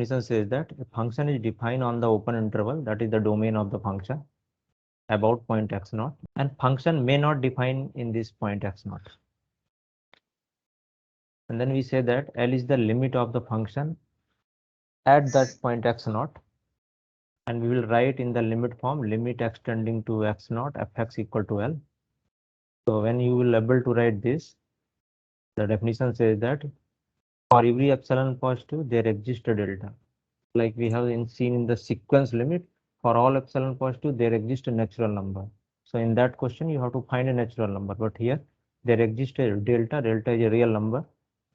definition says that a function is defined on the open interval, that is the domain of the function, about point x naught, and function may not define in this point x naught. And then we say that L is the limit of the function at that point x naught, and we will write in the limit form limit x tending to x naught fx equal to L. So when you will able to write this, the definition says that for every epsilon positive there exists a delta. Like we have seen in the sequence limit, for all epsilon positive there exists a natural number. So in that question you have to find a natural number, but here there exists a delta. Delta is a real number,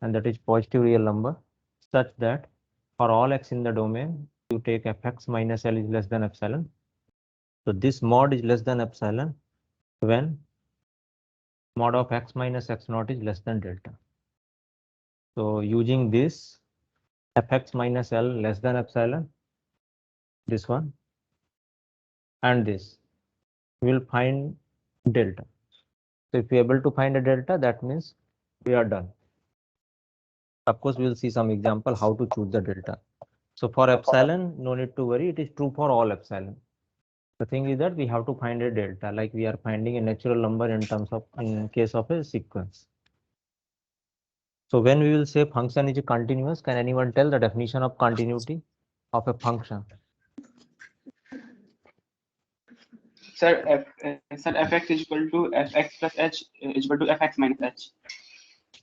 and that is positive real number, such that for all x in the domain you take fx minus L is less than epsilon. So this mod is less than epsilon when mod of x minus x naught is less than delta. So using this fx minus L less than epsilon, this one and this, we will find delta. So if we are able to find a delta, that means we are done. Of course, we will see some example how to choose the delta. So for epsilon, no need to worry, it is true for all epsilon. The thing is that we have to find a delta, like we are finding a natural number in terms of, in case of a sequence. So when we will say function is continuous, can anyone tell the definition of continuity of a function? Sir, fx is equal to fx plus h is equal to fx minus h.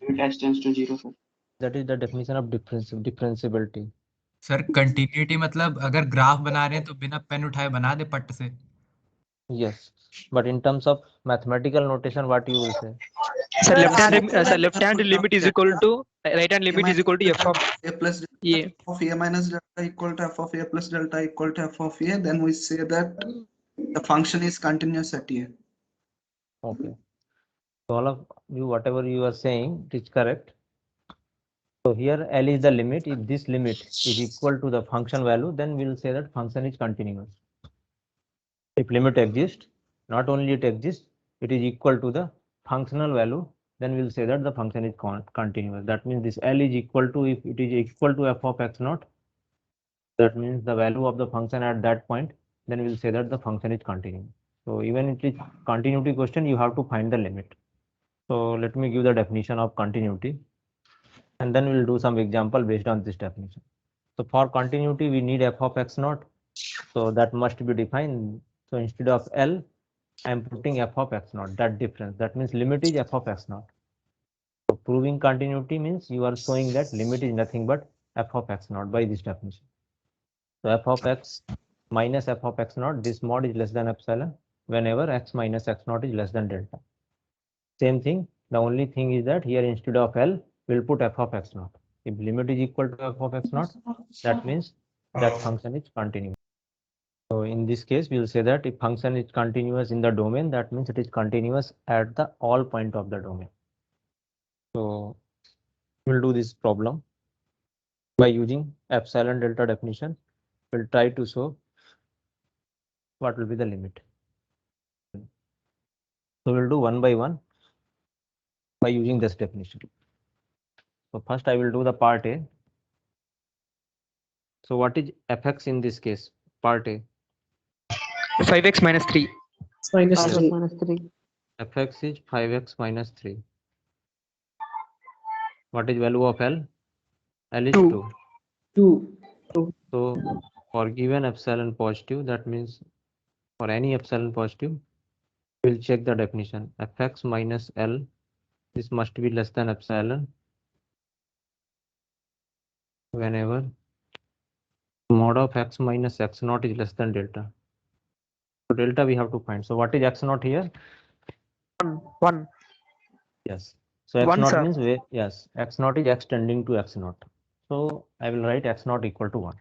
Limit h tends to 0, sir. That is the definition of differentiability. Sir continuity मतलब अगर graph बना रहे हैं तो बिना pen उठाए बना दे पट से. Yes, but in terms of mathematical notation, what you will say? Sir, left hand limit is equal to right hand limit is equal to f of a plus a. of a minus delta equal to f of a plus delta equal to f of a, then we say that the function is continuous at a. Okay. So all of you, whatever you are saying, it is correct. So here L is the limit. If this limit is equal to the function value, then we will say that function is continuous. If limit exists, not only it exists, it is equal to the functional value, then we will say that the function is continuous. That means this L is equal to, if it is equal to f of x naught, that means the value of the function at that point, then we will say that the function is continuous. So even if it is continuity question, you have to find the limit. So let me give the definition of continuity, and then we'll do some example based on this definition. So for continuity, we need f of x naught. So that must be defined. So instead of L, I am putting f of x naught, that difference. That means limit is f of x naught. So proving continuity means you are showing that limit is nothing but f of x naught by this definition. So f of x minus f of x naught, this mod is less than epsilon whenever x minus x naught is less than delta. Same thing, the only thing is that here instead of L, we'll put f of x naught. If limit is equal to f of x naught, that means that function is continuous. So in this case, we will say that if function is continuous in the domain, that means it is continuous at the all point of the domain. So we'll do this problem by using epsilon delta definition. We'll try to show what will be the limit. So we'll do one by one by using this definition. So first I will do the part A. So what is fx in this case? Part A. 5x minus 3. Minus Yes. 3. minus 3. Fx is 5x minus 3. What is value of L? L is 2. 2. So for given epsilon positive, that means for any epsilon positive, we'll check the definition. Fx minus L, this must be less than epsilon whenever mod of x minus x naught is less than delta. So delta we have to find. So what is x naught here? 1. Yes. So x One, naught sir. means yes, x naught is x tending to x naught. So I will write x naught equal to 1.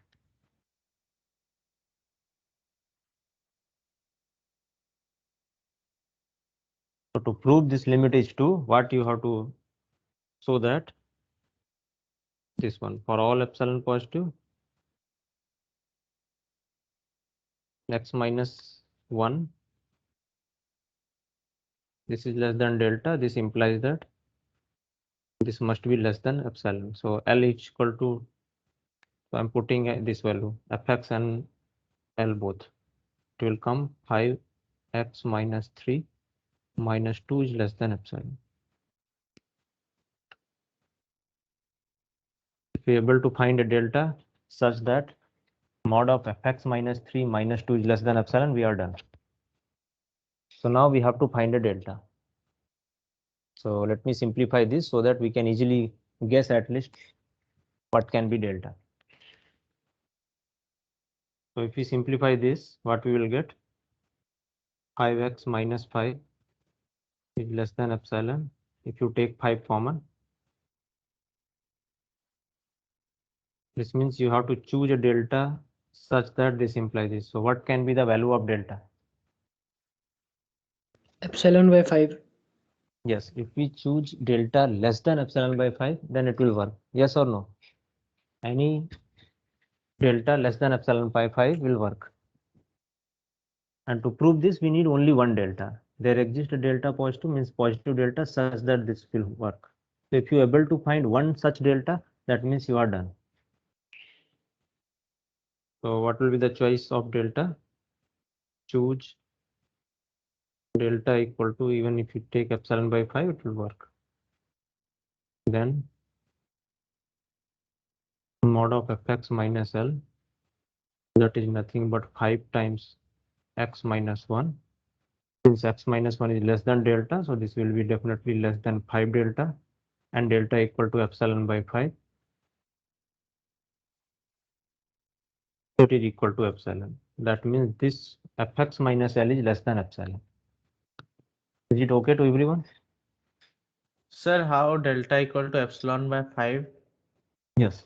So to prove this limit is 2, what you have to show that this one for all epsilon positive, x minus 1, this is less than delta. This implies that this must be less than epsilon. So L is equal to So I'm putting this value fx and L both. It will come 5x minus 3 minus 2 is less than epsilon. If we're able to find a delta such that mod of fx minus 3 minus 2 is less than epsilon, we are done. So now we have to find a delta. So let me simplify this so that we can easily guess at least what can be delta. So if we simplify this, what we will get? 5x minus 5 is less than epsilon. If you take 5 common, this means you have to choose a delta such that this implies this. So what can be the value of delta? Epsilon by 5. Yes, if we choose delta less than epsilon by 5, then it will work. Yes or no? Any delta less than epsilon by 5 will work. And to prove this, we need only one delta. There exists a delta positive, means positive delta such that this will work. So if you are able to find one such delta, that means you are done. So what will be the choice of delta? Choose delta equal to, even if you take epsilon by 5, it will work. Then mod of fx minus L, that is nothing but 5 times x minus 1. Since x minus 1 is less than delta, so this will be definitely less than 5 delta, and delta equal to epsilon by 5. So it is equal to epsilon. That means this fx minus L is less than epsilon. Is it okay to everyone? Sir, how delta equal to epsilon by 5? Yes.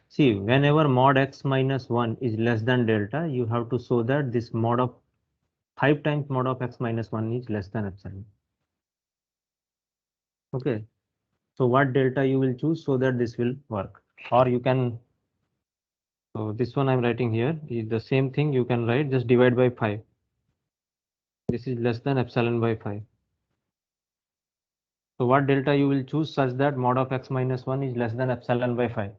See, whenever mod x minus 1 is less than delta, you have to show that this mod of 5 times mod of x minus 1 is less than epsilon. Okay. So what delta you will choose so that this will work? Or you can, so this one I'm writing here is the same thing you can write, just divide by 5. This is less than epsilon by 5. So what delta you will choose such that mod of x minus 1 is less than epsilon by 5?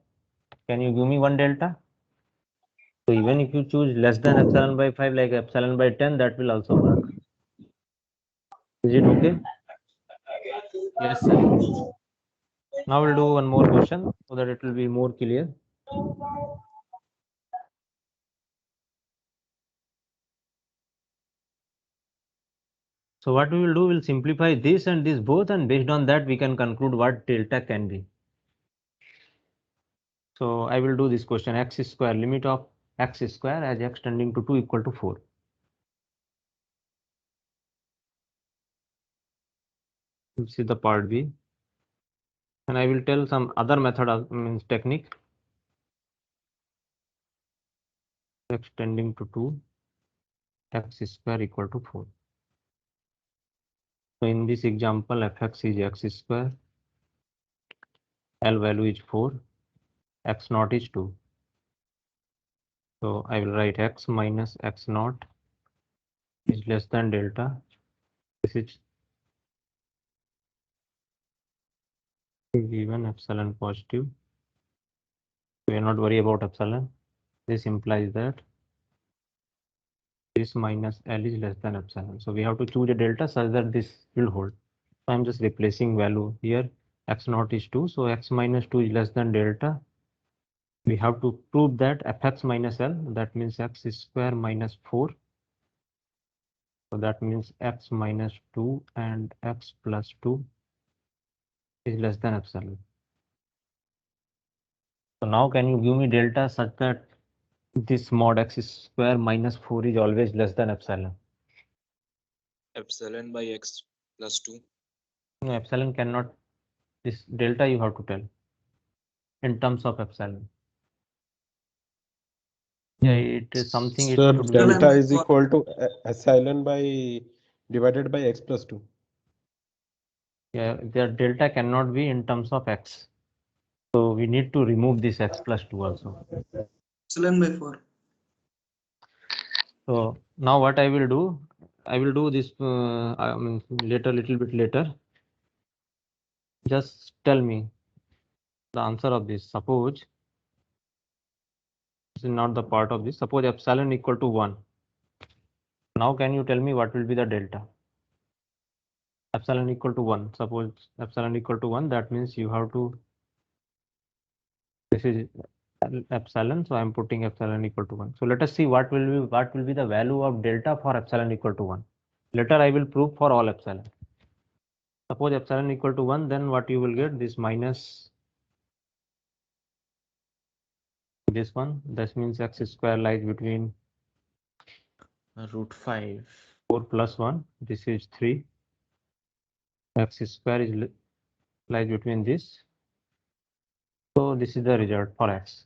Can you give me one delta? So even if you choose less than epsilon by 5, like epsilon by 10, that will also work. Is it okay? Yes, sir. Now we'll do one more question so that it will be more clear. So what we will do, we'll simplify this and this both, and based on that we can conclude what delta can be. So I will do this question: x square, limit of x square as x tending to 2 equal to 4. This is the part B, and I will tell some other method of means technique. X tending to 2, x square equal to 4. So in this example, fx is x square, L value is 4, x naught is 2. So I will write x minus x naught is less than delta. This is given epsilon positive. We are not worried about epsilon. This implies that this minus L is less than epsilon. So we have to choose a delta such that this will hold. So I'm just replacing value here. X naught is 2. So x minus 2 is less than delta. We have to prove that fx minus L, that means x square minus 4. So that means x minus 2 and x plus 2 is less than epsilon. So now can you give me delta such that this mod x square minus 4 is always less than epsilon? Epsilon by x plus 2. No, epsilon cannot. This delta you have to tell in terms of epsilon. Yeah, it is something. It Sir, should be. delta is equal to epsilon by divided by x plus 2. Yeah, the delta cannot be in terms of x. So we need to remove this x plus 2 also. Epsilon by 4. So now what I will do this later, little bit later. Just tell me the answer of this. Suppose This is not the part of this. Suppose epsilon equal to 1. Now can you tell me what will be the delta? Epsilon equal to 1. Suppose epsilon equal to 1, that means you have to, this is epsilon, so I am putting epsilon equal to 1. So let us see what will be the value of delta for epsilon equal to 1. Later I will prove for all epsilon. Suppose epsilon equal to 1, then what you will get, this minus this one. That means x square lies between Root 5. 4 plus 1. This is 3. X square is lies between this. So this is the result for x.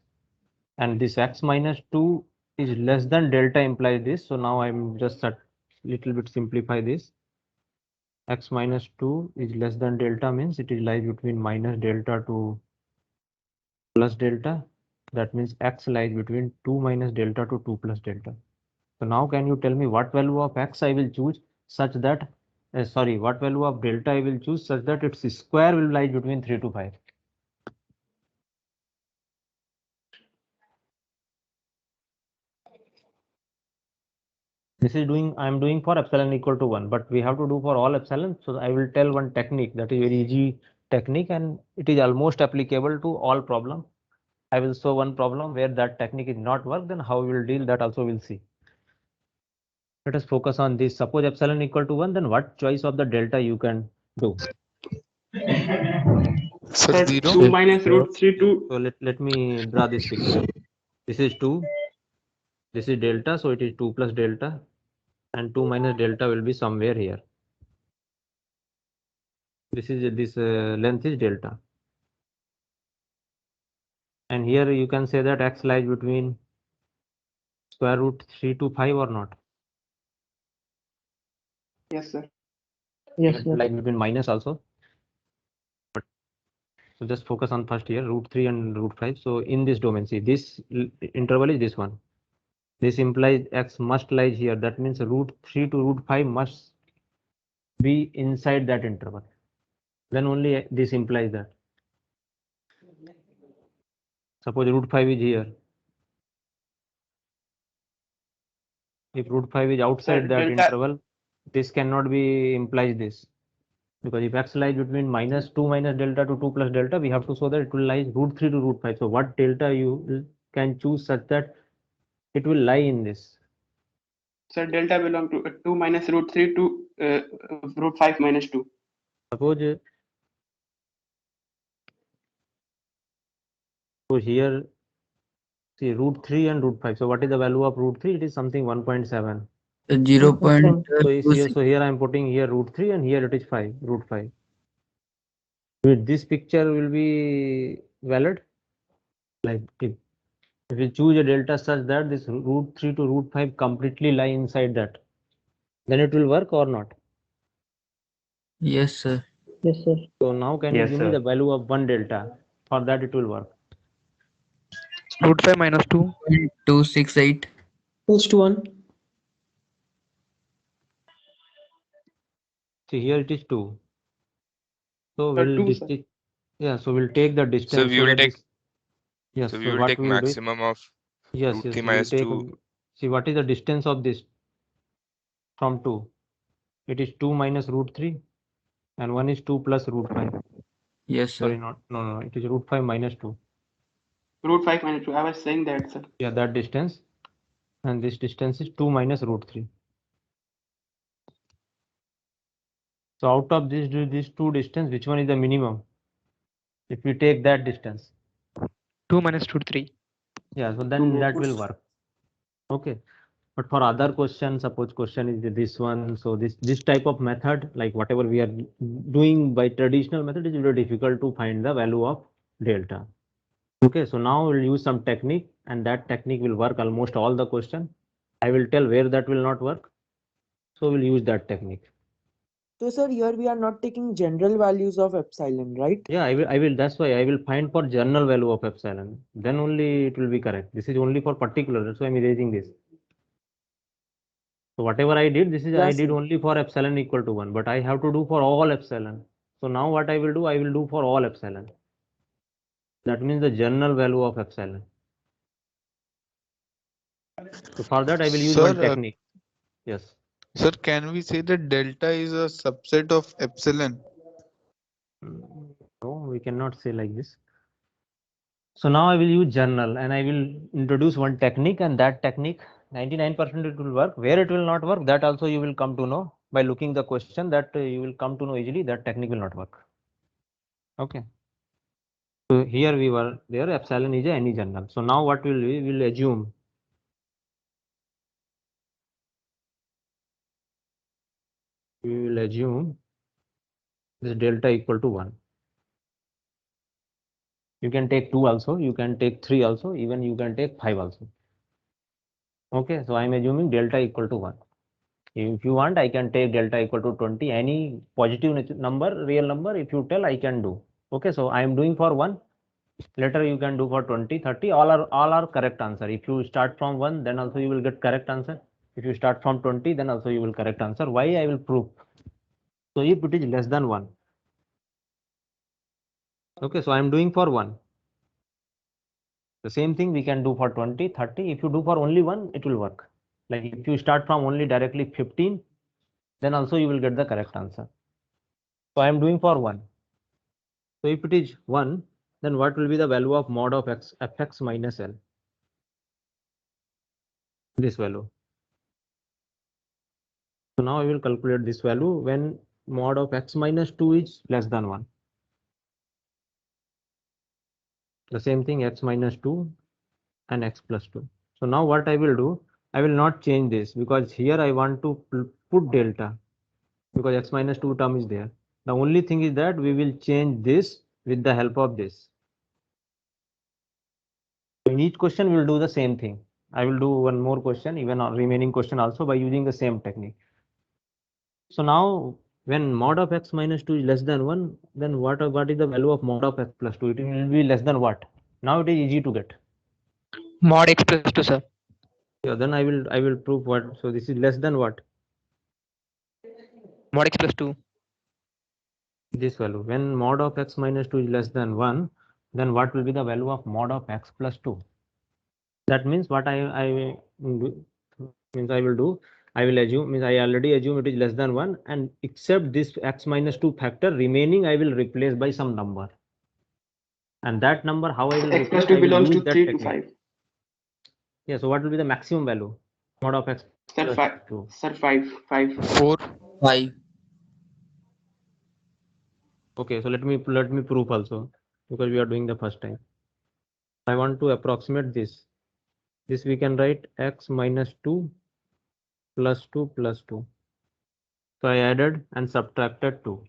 And this x minus 2 is less than delta implies this. So now I'm just a little bit simplify this. X minus 2 is less than delta means it is lies between minus delta to plus delta. That means x lies between 2 minus delta to 2 plus delta. So now can you tell me what value of x I will choose such that, what value of delta I will choose such that its square will lie between 3 to 5. This is I am doing for epsilon equal to 1, but we have to do for all epsilon. So I will tell one technique that is very easy technique and it is almost applicable to all problem. I will show one problem where that technique is not work, then how we will deal that also we'll see. Let us focus on this. Suppose epsilon equal to 1, then what choice of the delta you can do? Sir, 0. 2 minus root 3 2. So let me draw this picture. This is 2. This is delta, so it is 2 plus delta. And 2 minus delta will be somewhere here. This length is delta. And here you can say that x lies between square root 3 to 5 or not. Yes, sir. Yes, It sir. lies between minus also. But so just focus on first here, root 3 and root 5. So in this domain, see this interval is this one. This implies x must lie here. That means root 3 to root 5 must be inside that interval. Then only this implies that. Suppose root 5 is here. If root 5 is outside that delta- interval, this cannot be implies this. Because if x lies between minus 2 minus delta to 2 plus delta, we have to show that it will lie root 3 to root 5. So what delta you can choose such that it will lie in this? Sir, delta belong to 2 minus root 3 to root 5 minus 2. Suppose so here, see root 3 and root 5. So what is the value of root 3? It is something 1.7. 0.26. So here I am putting here root 3 and here it is 5, root 5. With this picture will be valid. Like if you choose a delta such that this root 3 to root 5 completely lie inside that, then it will work or not? Yes, sir. Yes, sir. So now can you give me the value of one delta? For that it will work. Root 5 minus 2. 268. Close to 1. See here it is 2. So Sir, we'll 2, sir. so we'll take the distance. we will that take- this- yes. So we So will what take we will do is- maximum of yes, root yes. 3 We will minus take 2. see what is the distance of this from 2. It is 2 minus root 3 and one is 2 plus root 5. Yes, Sorry, sir. no. It is root 5 minus 2. Root 5 minus 2. I was saying that, sir. Yeah, that distance. And this distance is 2 minus root 3. So out of these two distance, which one is the minimum? If we take that distance. 2 minus root 3. Yeah, so then Two that will root. work. Okay. But for other question, suppose question is this one. So this type of method, like whatever we are doing by traditional method, is very difficult to find the value of delta. Okay, so now we'll use some technique and that technique will work almost all the question. I will tell where that will not work. So we'll use that technique. So sir, here we are not taking general values of epsilon, right? Yeah, I will. That's why I will find for general value of epsilon. Then only it will be correct. This is only for particular. That's why I'm erasing this. So whatever I did, this is I Yes, did sir. only for epsilon equal to 1, but I have to do for all epsilon. So now what I will do for all epsilon. That means the general value of epsilon. So for that, I will use Sir, one technique. Yes. Sir, can we say that delta is a subset of epsilon? No, we cannot say like this. So now I will use journal and I will introduce one technique, and that technique 99% it will work. Where it will not work, that also you will come to know by looking the question, that you will come to know easily that technique will not work. Okay. So here we were there, epsilon is any journal. So now what will we will assume this delta equal to 1. You can take 2 also, you can take 3 also, even you can take 5 also. Okay, so I am assuming delta equal to 1. If you want, I can take delta equal to 20, any positive number, real number, if you tell, I can do. Okay, so I am doing for 1. Later you can do for 20, 30, all are correct answer. If you start from 1, then also you will get correct answer. If you start from 20, then also you will correct answer. Why? I will prove. So if it is less than 1. Okay, so I am doing for 1. The same thing we can do for 20, 30. If you do for only 1, it will work. Like if you start from only directly 15, then also you will get the correct answer. So I am doing for 1. So if it is 1, then what will be the value of mod of x fx minus L? This value. So now I will calculate this value when mod of x minus 2 is less than 1. The same thing, x minus 2 and x plus 2. So now what I will do, I will not change this because here I want to put delta because x minus 2 term is there. The only thing is that we will change this with the help of this. In each question we will do the same thing. I will do one more question, even on remaining question also, by using the same technique. So now when mod of x minus 2 is less than 1, then what is the value of mod of x plus 2? It will be less than what? Now it is easy to get. Mod x plus 2, sir. Yeah, then I will prove what. So this is less than what? Mod x plus 2. This value. When mod of x minus 2 is less than 1, then what will be the value of mod of x plus 2? That means what I will do, I will assume, means I already assume it is less than 1, and except this x minus 2 factor remaining, I will replace by some number. And that number, how I will X plus replace? 2 I will belongs to use that 3 to technique. 5. Yeah, so what will be the maximum value? Mod of x Sir, plus 5. 2. Sir, 5. 4. 5. Okay, so let me prove also, because we are doing the first time. I want to approximate this. This we can write x minus 2 plus 2 plus 2. So I added and subtracted 2.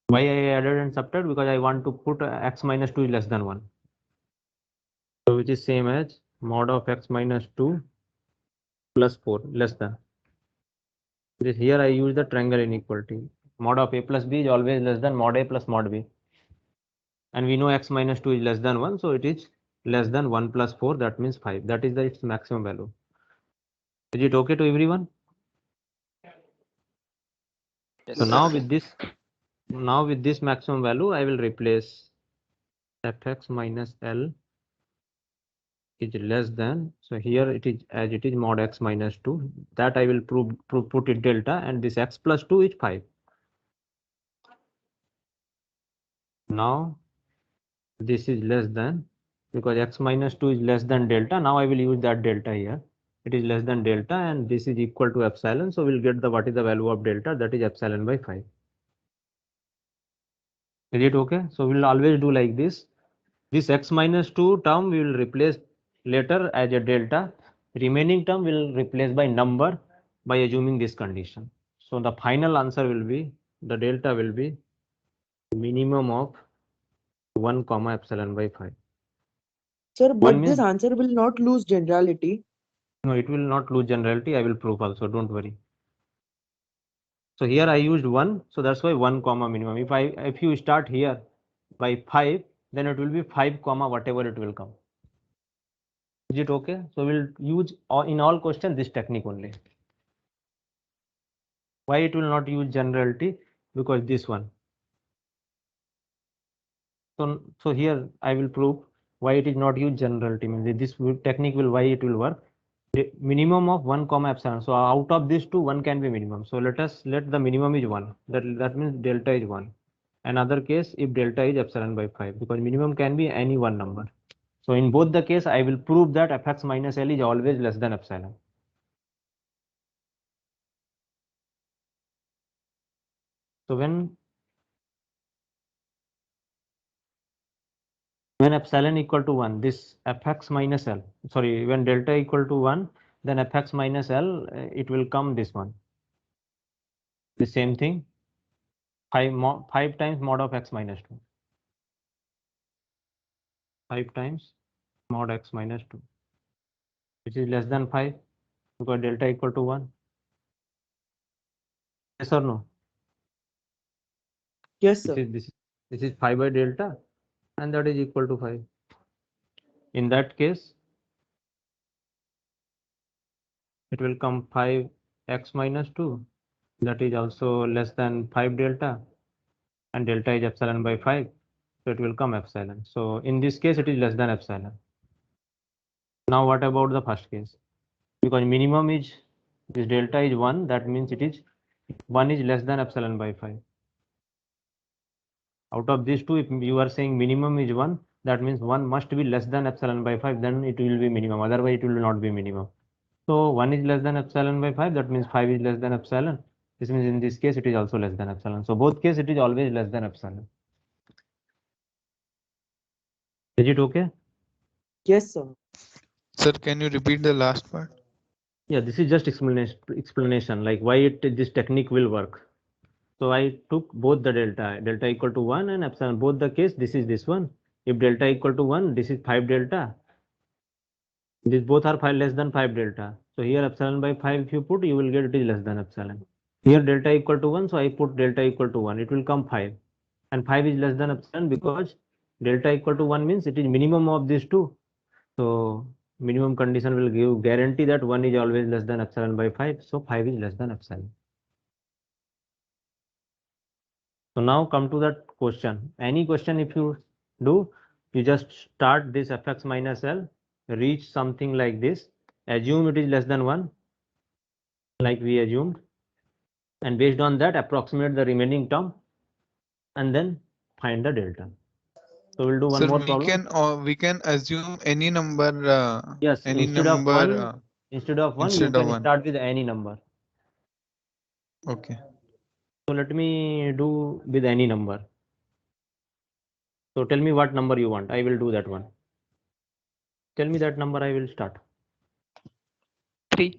Why I added and subtracted? Because I want to put x minus 2 is less than 1. So which is same as mod of x minus 2 plus 4 less than. This here I use the triangle inequality. Mod of a plus b is always less than mod a plus mod b. And we know x minus 2 is less than 1. So it is less than 1 plus 4. That means 5. That is its maximum value. Is it okay to everyone? Yes, So sir. now with this maximum value, I will replace fx minus L is less than. So here it is as it is mod x minus 2. That I will put it delta, and this x plus 2 is 5. Now this is less than, because x minus 2 is less than delta. Now I will use that delta here. It is less than delta, and this is equal to epsilon. So we'll get the what is the value of delta, that is epsilon by 5. Is it okay? So we'll always do like this. This x minus 2 term we will replace later as a delta. Remaining term will replace by number by assuming this condition. So the final answer will be, the delta will be minimum of 1 comma epsilon by 5. Sir, One but means, this answer will not lose generality. no, it will not lose generality. I will prove also, don't worry. So here I used 1, so that's why 1 comma minimum. If you start here by 5, then it will be 5 comma whatever it will come. Is it okay? So we'll use in all questions this technique only. Why it will not use generality? Because this one. So here I will prove Why it is not used generality? Means this technique will, why it will work? The minimum of 1 comma epsilon. So out of these two, one can be minimum. So let the minimum is 1. That means delta is 1. Another case, if delta is epsilon by 5, because minimum can be any one number. So in both the case, I will prove that fx minus L is always less than epsilon. So when epsilon equal to 1, this fx minus L, sorry, when delta equal to 1, then fx minus L, it will come this one. The same thing, 5 times mod of x minus 2. 5 times mod x minus 2, which is less than 5, because delta equal to 1. Yes or no? Yes, sir. This is 5 by delta, and that is equal to 5. In that case, it will come 5x minus 2, that is also less than 5 delta, and delta is epsilon by 5, so it will come epsilon. So in this case, it is less than epsilon. Now what about the first case? Because minimum is, this delta is 1, that means it is 1 is less than epsilon by 5. Out of these two, if you are saying minimum is 1, that means 1 must be less than epsilon by 5, then it will be minimum, otherwise it will not be minimum. So 1 is less than epsilon by 5, that means 5 is less than epsilon. This means in this case it is also less than epsilon. So both case it is always less than epsilon. Is it okay? Yes, sir. Sir, can you repeat the last part? Yeah, this is just explanation like why this technique will work. So I took both the delta equal to 1 and epsilon, both the case, this is this one. If delta equal to 1, this is 5 delta. These both are 5 less than 5 delta. So here epsilon by 5 if you put, you will get it is less than epsilon. Here delta equal to 1, so I put delta equal to 1, it will come 5. And 5 is less than epsilon because delta equal to 1 means it is minimum of these two. So minimum condition will give guarantee that 1 is always less than epsilon by 5. So 5 is less than epsilon. So now come to that question. Any question if you do, you just start this fx minus L, reach something like this, assume it is less than 1, like we assumed, and based on that approximate the remaining term, and then find the delta. So we'll do one Sir, more problem. we can assume any number. Yes, Any instead of number. 1, you instead of can 1. start with any number. Okay. So let me do with any number. So tell me what number you want. I will do that one. Tell me that number, I will start. 3.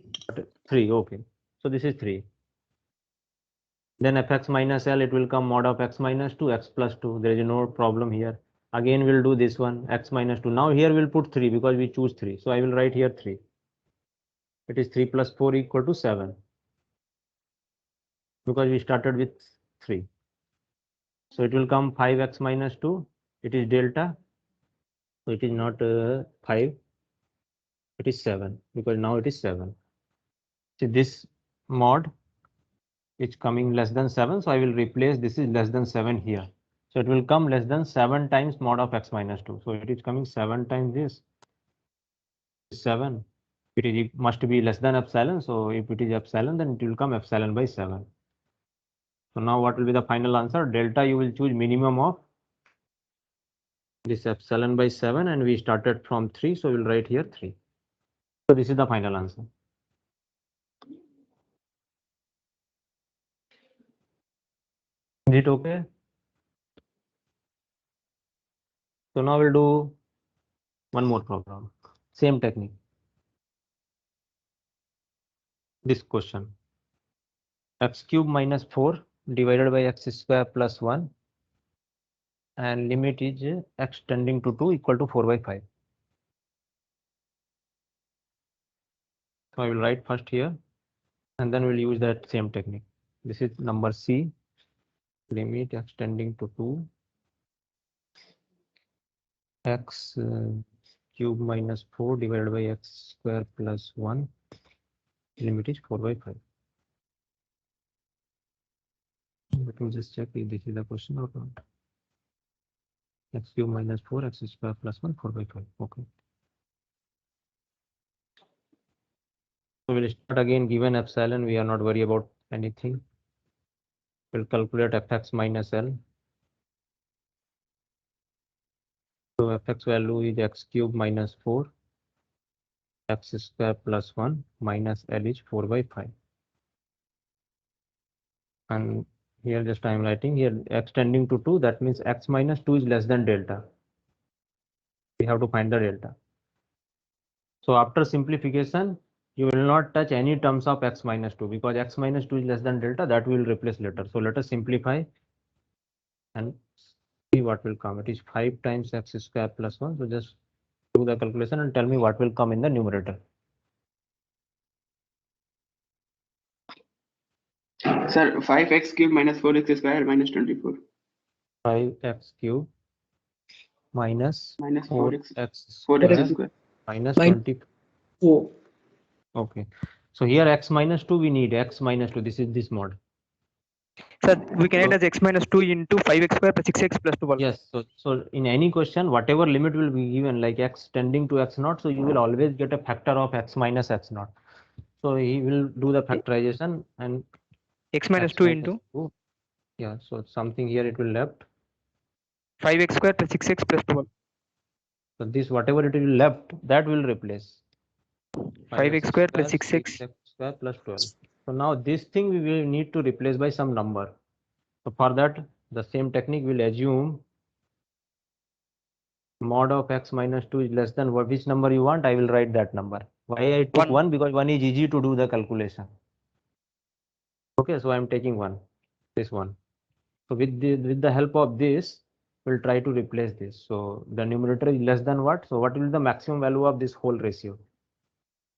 3, okay. So this is 3. Then fx minus L, it will come mod of x minus 2, x plus 2. There is no problem here. Again, we'll do this one, x minus 2. Now here we'll put 3 because we choose 3. So I will write here 3. It is 3 plus 4 equal to 7. Because we started with 3. So it will come 5x minus 2. It is delta. So it is not 5. It is 7 because now it is 7. See this mod is coming less than 7. So I will replace this is less than 7 here. So it will come less than 7 times mod of x minus 2. So it is coming 7 times this. 7. It must be less than epsilon. So if it is epsilon, then it will come epsilon by 7. So now what will be the final answer? Delta you will choose minimum of this epsilon by 7, and we started from 3. So we'll write here 3. So this is the final answer. Is it okay? So now we'll do one more problem. Same technique. This question. X cube minus 4 divided by x square plus 1. And limit is x tending to 2 equal to 4 by 5. So I will write first here, and then we'll use that same technique. This is number C. Limit x tending to 2. X cube minus 4 divided by x square plus 1. Limit is 4 by 5. Let me just check if this is the question or not. x cube minus 4 x square plus 1 4 by 5. Okay. So we'll start again. Given epsilon, we are not worried about anything. We'll calculate fx minus L. So fx value is x cube minus 4 x square plus 1 minus L is 4 by 5. And here just I am writing here x tending to 2, that means x minus 2 is less than delta. We have to find the delta. So after simplification, you will not touch any terms of x minus 2 because x minus 2 is less than delta, that we will replace later. So let us simplify and see what will come. It is 5 times x square plus 1. So just do the calculation and tell me what will come in the numerator. Sir, 5x cube minus 4x square minus 24. 5x cube minus Minus 4x 4x square square. minus Min- 20. Oh, Okay. So here x minus 2 we need x minus 2. This is this mod. Sir, we can add as x minus 2 into 5x square plus 6x plus 12. Yes. So in any question, whatever limit will be given, like x tending to x naught, so you will always get a factor of x minus x naught. So he will do the factorization and X minus x 2 minus into 2. Yeah. So something here it will left. 5x square plus 6x plus 12. So this whatever it will left, that will replace 5x square plus 6x. 6x square plus 12. So now this thing we will need to replace by some number. So for that, the same technique will assume mod of x minus 2 is less than what, which number you want, I will write that number. Why I took 1? Because 1 is easy to do the calculation. Okay, so I am taking 1, this one. So with the help of this, we'll try to replace this. So the numerator is less than what? So what will be the maximum value of this whole ratio?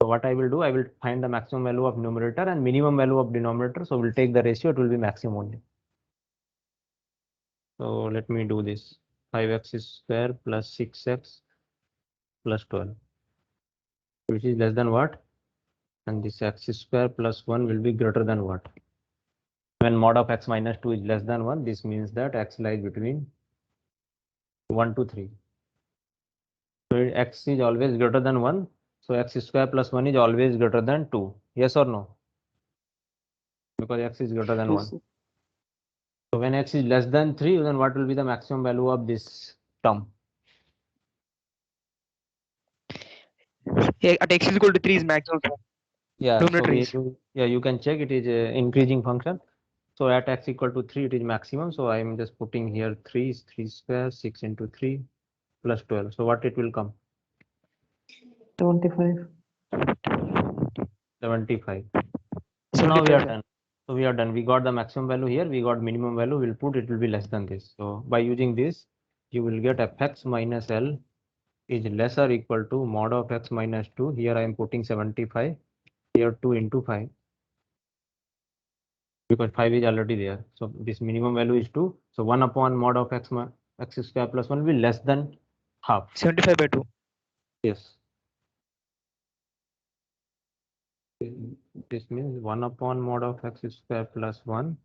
So what I will do, I will find the maximum value of numerator and minimum value of denominator. So we'll take the ratio, it will be maximum only. So let me do this. 5x square plus 6x plus 12, which is less than what? And this x square plus 1 will be greater than what? When mod of x minus 2 is less than 1, this means that x lies between 1 to 3. So x is always greater than 1. So x square plus 1 is always greater than 2. Yes or no? Because x is greater than 1. Yes, sir. So when x is less than 3, then what will be the maximum value of this term? Yeah, at x is equal to 3 is maximum. Sir. Yeah, so Numerator is. you can check it is a increasing function. So at x equal to 3, it is maximum. So I am just putting here 3 is 3 square, 6 into 3 plus 12. So what it will come? 75. 75. So now we 75, are sir. done. So we are done. We got the maximum value here. We got minimum value. We'll put it will be less than this. So by using this, you will get fx minus L is less or equal to mod of x minus 2. Here I am putting 75. Here 2 into 5. Because 5 is already there. So this minimum value is 2. So 1 upon mod of x square plus 1 will be less than half. 75 by 2. Yes. This means 1 upon mod of x square plus 1.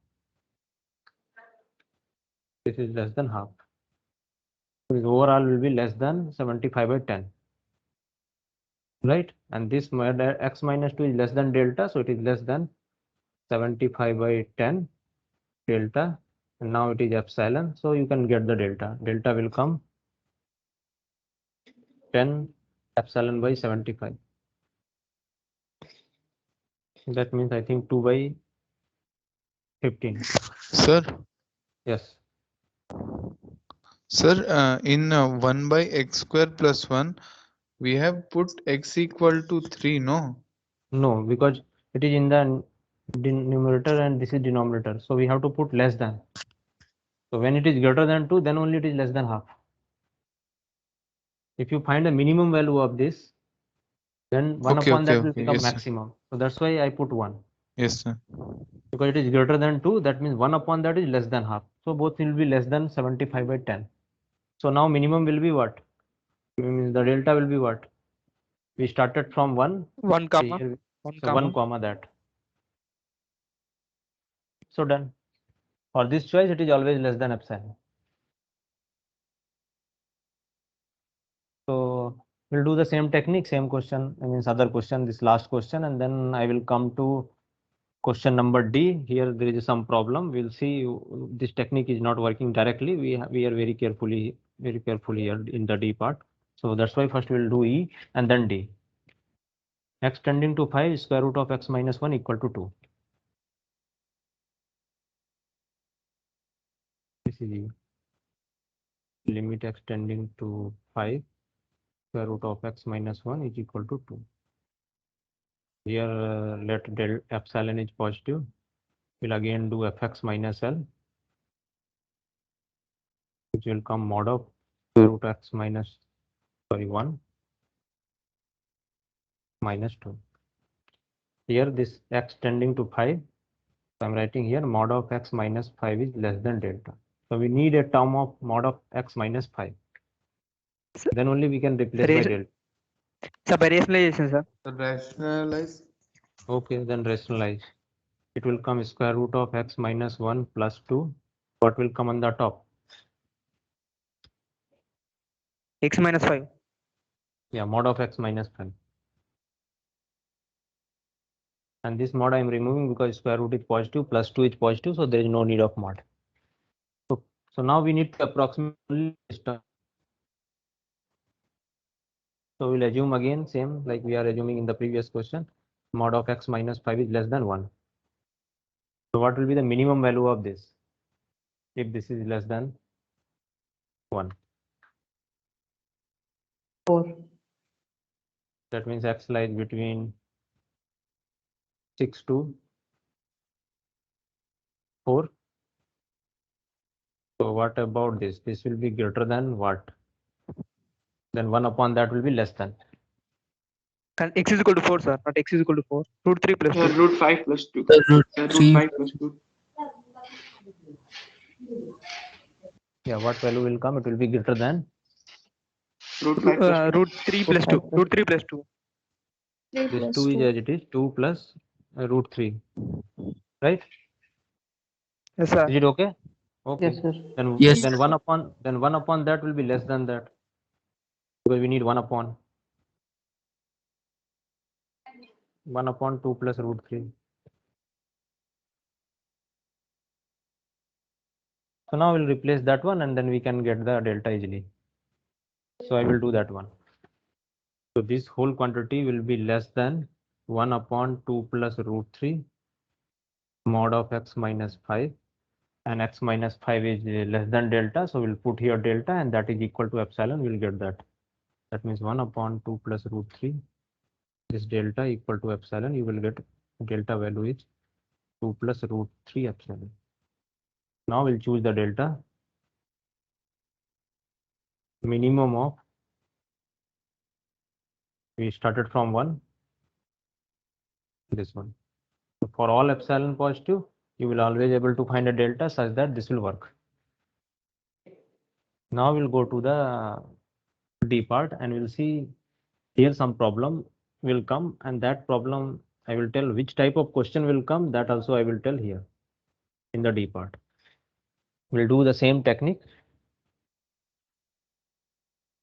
This is less than half. So overall will be less than 75 by 10. Right? And this mod x minus 2 is less than delta. So it is less than 75 by 10 delta. And now it is epsilon. So you can get the delta. Delta will come 10 epsilon by 75. That means I think 2 by 15. Sir, Yes. sir, in 1 by x square plus 1, we have put x equal to 3, no? No, because it is in the numerator and this is denominator. So we have to put less than. So when it is greater than 2, then only it is less than half. If you find a minimum value of this, then 1 Okay, upon that okay, will okay. become Yes, sir. maximum. So that's why I put 1. Yes, sir. Because it is greater than 2, that means 1 upon that is less than half. So both will be less than 75 by 10. So now minimum will be what? Means the delta will be what? We started from 1. 1 comma. Here, 1 so comma. 1 comma that. So done. For this choice, it is always less than epsilon. we'll do the same technique, same question, I mean other question, this last question, and then I will come to question number D. Here there is some problem. We'll see this technique is not working directly. We are very carefully here in the D part. So that's why first we'll do E and then D. X tending to 5 square root of x minus 1 equal to 2. This is E. Limit x tending to 5 square root of x minus 1 is equal to 2. Here let del epsilon is positive. We'll again do fx minus L, which will come mod of square root x minus 1 minus 2. Here this x tending to 5, so I'm writing here mod of x minus 5 is less than delta. So we need a term of mod of x minus 5. Then only we can replace by delta. So by rationalization, sir. Rationalize. Okay, then rationalize. It will come square root of x minus 1 plus 2. What will come on the top? X minus 5. Yeah, mod of x minus 5. And this mod I am removing because square root is positive, plus 2 is positive, so there is no need of mod. So now we need to approximately this term. So we'll assume again same like we are assuming in the previous question. Mod of x minus 5 is less than 1. So what will be the minimum value of this if this is less than 1? 4. That means x lies between 6 to 4. So what about this? This will be greater than what? Then 1 upon that will be less than. X is equal to 4, sir. Not x is equal to 4. Root 3 plus 2. Root 5 plus 2. Root Root 3. 5 plus 2. Yeah, what value will come? It will be greater than Root 5 plus 2. Root 3 plus 2. Root 3 plus 2. this 2 is as it is 2 plus root 3, right? Yes, sir. Is it okay? Okay. Yes, sir. Then Yes. then 1 upon that will be less than that because we need 1 upon 2 plus root 3. So now we'll replace that one and then we can get the delta easily. So I will do that one. So this whole quantity will be less than 1 upon 2 plus root 3 mod of x minus 5, and x minus 5 is less than delta. So we'll put here delta and that is equal to epsilon. We'll get that. That means 1 upon 2 plus root 3. This delta equal to epsilon. You will get delta value is 2 plus root 3 epsilon. Now we'll choose the delta. Minimum of, we started from 1, this one. So for all epsilon positive, you will always able to find a delta such that this will work. Now we'll go to the D part and we'll see here some problem will come, and that problem I will tell which type of question will come, that also I will tell here in the D part. We'll do the same technique.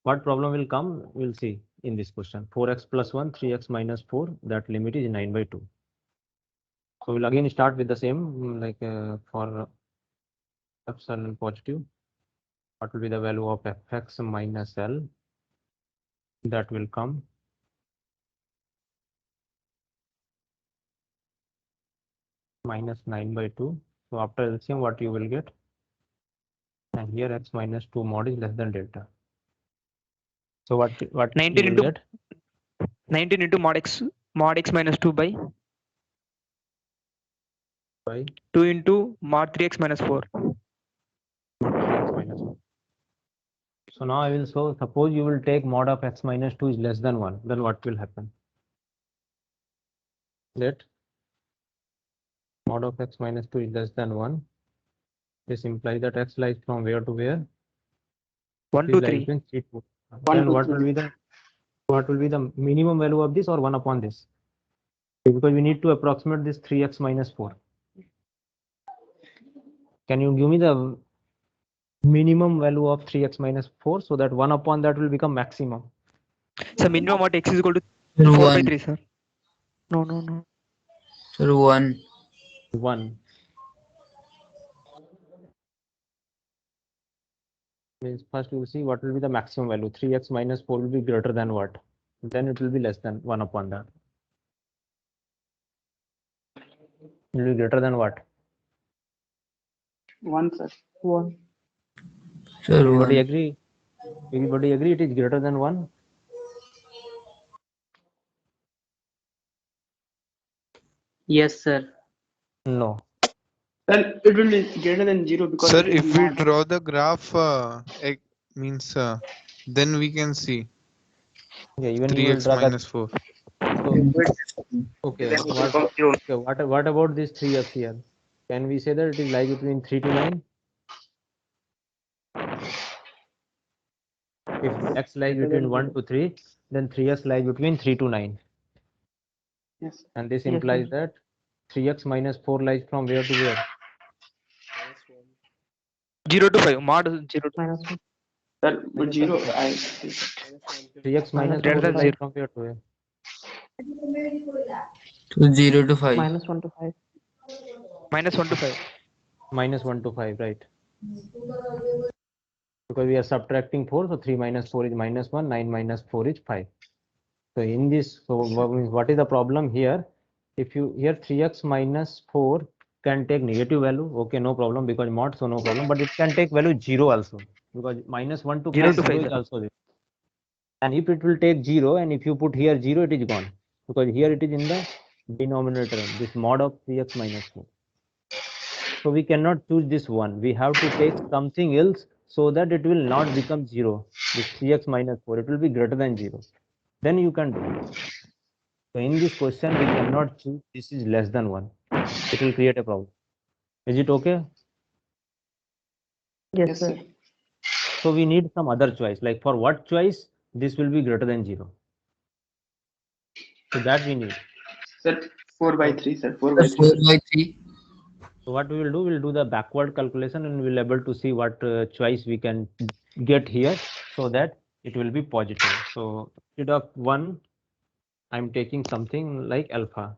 What problem will come, we'll see in this question. 4x plus 1, 3x minus 4, that limit is 9 by 2. So we'll again start with the same like for epsilon positive. What will be the value of fx minus L? That will come minus 9 by 2. So after LCM, what you will get? And here x minus 2 mod is less than delta. So what 19 you will into get? 19 into mod x minus 2 by 2 into mod 3x minus 4. 3x minus 1. So now I will show, suppose you will take mod of x minus 2 is less than 1, then what will happen? Let mod of x minus 2 is less than 1. This implies that x lies from where to where? 1, 2, 3. Then what will be the minimum value of this, or 1 upon this? Because we need to approximate this 3x minus 4. Can you give me the minimum value of 3x minus 4 so that 1 upon that will become maximum? So minimum at x is equal to Sir, 4 by 1. 3, sir. No. Sir, 1. 1 means first we will see what will be the maximum value. 3x minus 4 will be greater than what? Then it will be less than 1 upon that. It will be greater than what? 1, sir. 1. Sir, Everybody 1. agree? Everybody agree it is greater than 1? Yes, sir. No. Sir, it will be greater than 0 because Sir, it is if we mod. draw the graph, means then we can see Yeah, even you will 3x draw that. minus 4. So, okay, what about this 3x here? Can we say that it is lie between 3 to 9? If x lies between 1 to 3, then 3x lies between 3 to 9. Yes. And this Yes, implies sir. that 3x minus 4 lies from where to where? 0 to 5. Mod 0 to Minus 1. Sir, with 0, I 3x minus Minus 4 greater one to will than lie 0. from where to where? So 0 to 5. minus 1 to 5. Minus 1 to 5. Minus 1 to 5, right? Because we are subtracting 4, so 3 minus 4 is minus 1, 9 minus 4 is 5. So in this, what is the problem here? If you here 3x minus 4 can take negative value, okay, no problem, because mod, so no problem, but it can take value 0 also, because minus 1 to 0 5, to 5, 0 is sir. also there. And if it will take 0, and if you put here 0, it is gone, because here it is in the denominator, this mod of 3x minus 4. So we cannot choose this one. We have to take something else so that it will not become 0. This 3x minus 4, it will be greater than 0. Then you can do it. So in this question, we cannot choose this is less than 1. It will create a problem. Is it okay? Yes, yes, sir. sir. So we need some other choice. Like for what choice this will be greater than 0? So that we need. Sir, 4 by 3, sir. 4 by 3. 4 by 3. So what we will do, we'll do the backward calculation and we'll able to see what choice we can get here so that it will be positive. So instead of 1, I'm taking something like alpha.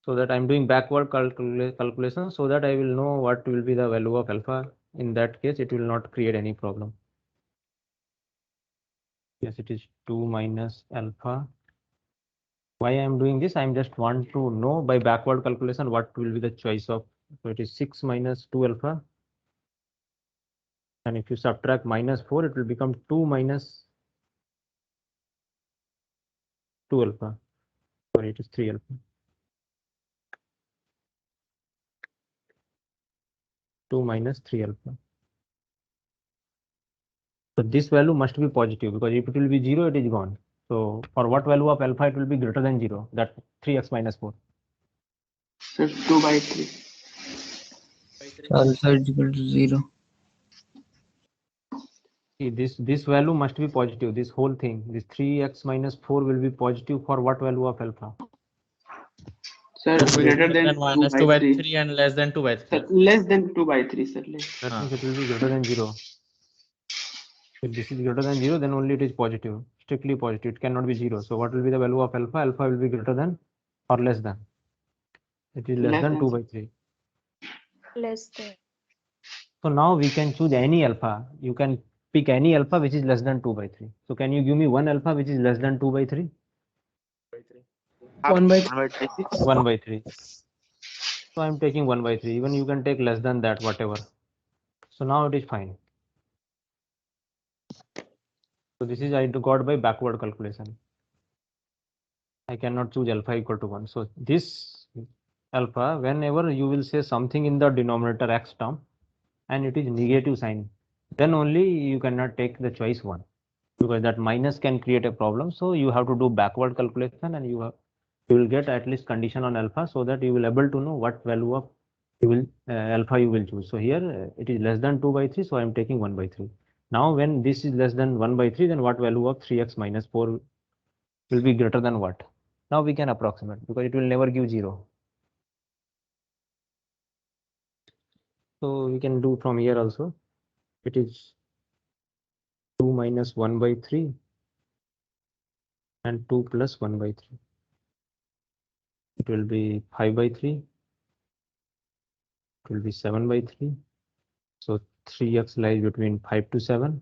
So that I'm doing backward calculation so that I will know what will be the value of alpha. In that case, it will not create any problem. Yes, it is 2 minus alpha. Why I am doing this? I just want to know by backward calculation what will be the choice of. So it is 6 minus 2 alpha. And if you subtract minus 4, it will become 2 minus 2 alpha. Sorry, it is 3 alpha. 2 minus 3 alpha. So this value must be positive, because if it will be 0, it is gone. So for what value of alpha it will be greater than 0? That 3x minus 4. Sir, 2 by 3. Alpha is equal to 0. See, this value must be positive. This whole thing, this 3x minus 4 will be positive for what value of alpha? Sir, greater than 2 minus 2 by by 3. 3 and less than 2 by 3. Sir, less than 2 by 3, sir. Less. That means it will be greater than 0. If this is greater than 0, then only it is positive, strictly positive. It cannot be 0. So what will be the value of alpha? Alpha will be greater than or less than? It is less Less than than 2 by 3. Less than. So now we can choose any alpha. You can pick any alpha which is less than 2 by 3. So can you give me one alpha which is less than 2 by 3? 1 by 1 by 3. So I'm taking 1 by 3. Even you can take less than that, whatever. So now it is fine. So this is I got by backward calculation. I cannot choose alpha equal to 1. So this alpha, whenever you will say something in the denominator x term and it is negative sign, then only you cannot take the choice 1, because that minus can create a problem. So you have to do backward calculation and you will get at least condition on alpha, so that you will able to know what value of alpha you will choose. So here it is less than 2 by 3, so I am taking 1 by 3. Now when this is less than 1 by 3, then what value of 3x minus 4 will be greater than what? Now we can approximate, because it will never give 0. So we can do from here also. It is 2 minus 1 by 3 and 2 plus 1 by 3. It will be 5 by 3. It will be 7 by 3. So 3x lies between 5 to 7.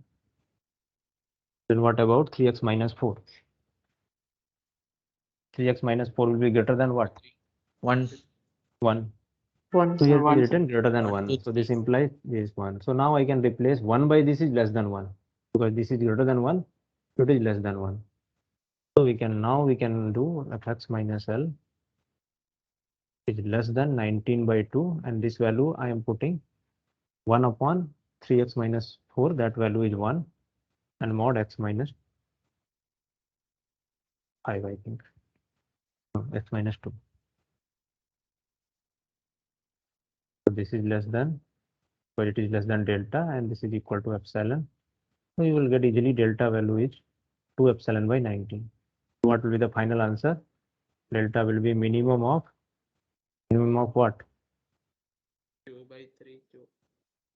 Then what about 3x minus 4? 3x minus 4 will be greater than what? 1. 1. One. So here it One, is sir. written greater than 1. So this implies this 1. So now I can replace 1 by this is less than 1. Because this is greater than 1, so it is less than 1. So we can do fx minus L is less than 19 by 2, and this value I am putting 1 upon 3x minus 4, that value is 1, and mod x minus 5, I think. No, x minus 2. So this is less than, but it is less than delta, and this is equal to epsilon. So you will get easily delta value is 2 epsilon by 19. What will be the final answer? Delta will be minimum of what? 2 by 3.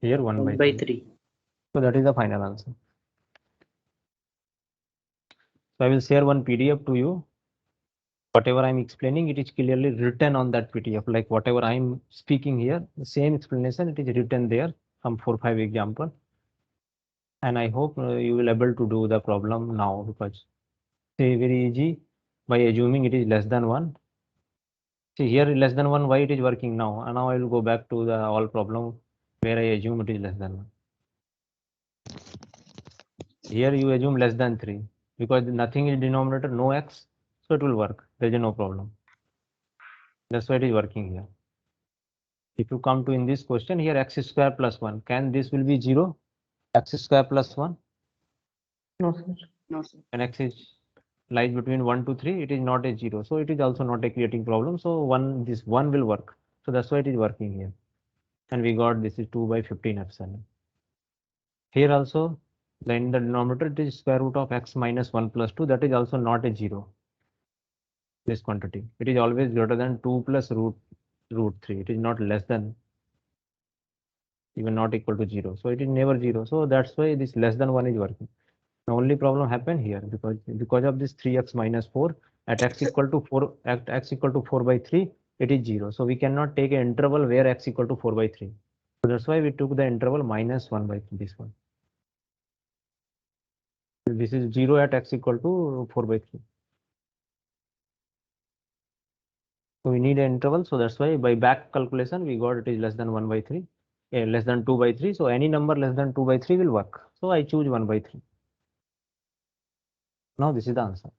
Here 1 by 3. 3. So that is the final answer. So I will share one PDF to you. Whatever I'm explaining, it is clearly written on that PDF. Like whatever I'm speaking here, the same explanation, it is written there, some 4-5 example. And I hope you will able to do the problem now, because see, very easy by assuming it is less than 1. See here less than 1, why it is working now? And now I will go back to the all problem where I assume it is less than 1. Here you assume less than 3 because nothing is denominator, no x, so it will work. There is no problem. That's why it is working here. If you come to in this question here x square plus 1, can this will be 0? X square plus 1? No, sir. No, sir. And x is lies between 1 to 3, it is not a 0. So it is also not a creating problem. So this 1 will work. So that's why it is working here. And we got this is 2 by 15 epsilon. Here also, in the denominator, it is square root of x minus 1 plus 2. That is also not a 0. This quantity. It is always greater than 2 plus root 3. It is not less than, even not equal to 0. So it is never 0. So that's why this less than 1 is working. The only problem happened here because of this 3x minus 4 at x equal to 4 at x equal to 4 by 3, it is 0. So we cannot take an interval where x equal to 4 by 3. So that's why we took the interval minus 1 by this one. This is 0 at x equal to 4 by 3. So we need an interval. So that's why by back calculation, we got it is less than 1 by 3, less than 2 by 3. So any number less than 2 by 3 will work. So I choose 1 by 3. Now this is the answer.